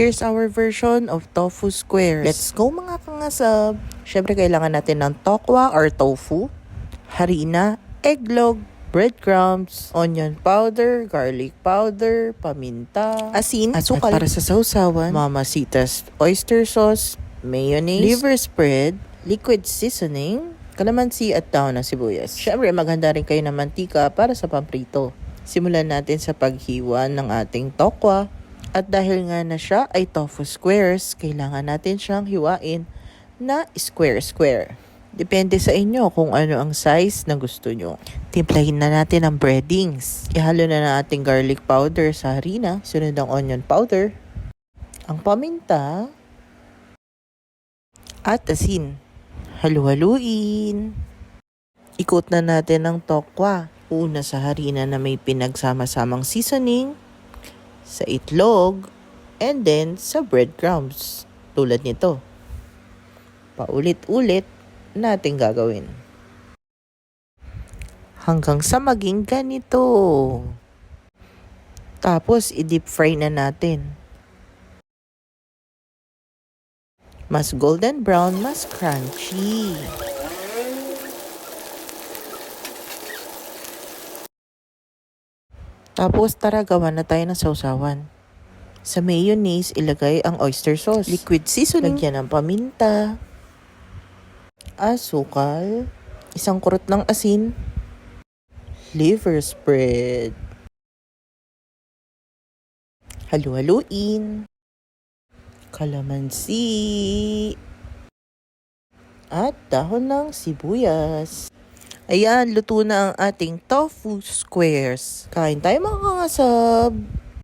Here's our version of tofu squares. Let's go mga kangasab! Syempre kailangan natin ng tokwa or tofu, harina, eggnog, breadcrumbs, onion powder, garlic powder, paminta, asin, asukal, at para sa sausawan, Mamacita's oyster sauce, mayonnaise, liver spread, liquid seasoning, kalamansi at daon ng sibuyas. Syempre maghanda rin kayo ng mantika para sa pamprito. Simulan natin sa paghiwa ng ating tokwa. At dahil nga na siya ay tofu squares, kailangan natin siyang hiwain na square-square. Depende sa inyo kung ano ang size na gusto nyo. Timplahin na natin ang breadings. Ihalo na natin garlic powder sa harina. Sunod ang onion powder, ang paminta, at asin. Halu-haluin. Ikot na natin ang tokwa. Una sa harina na may pinagsama-samang seasoning, sa itlog, and then sa breadcrumbs. Tulad nito. Paulit-ulit natin gagawin. Hanggang sa maging ganito. Tapos, i-deep fry na natin. Mas golden brown, mas crunchy. Tapos tara gawa na tayo ng sausawan. Sa mayonnaise, ilagay ang oyster sauce. Liquid seasoning, lagyan ng paminta, asukal, isang kurot ng asin, liver spread. Halu-haluin, kalamansi, at dahon ng sibuyas. Ayan, luto na ang ating tofu squares. Kain tayo mga kangasab!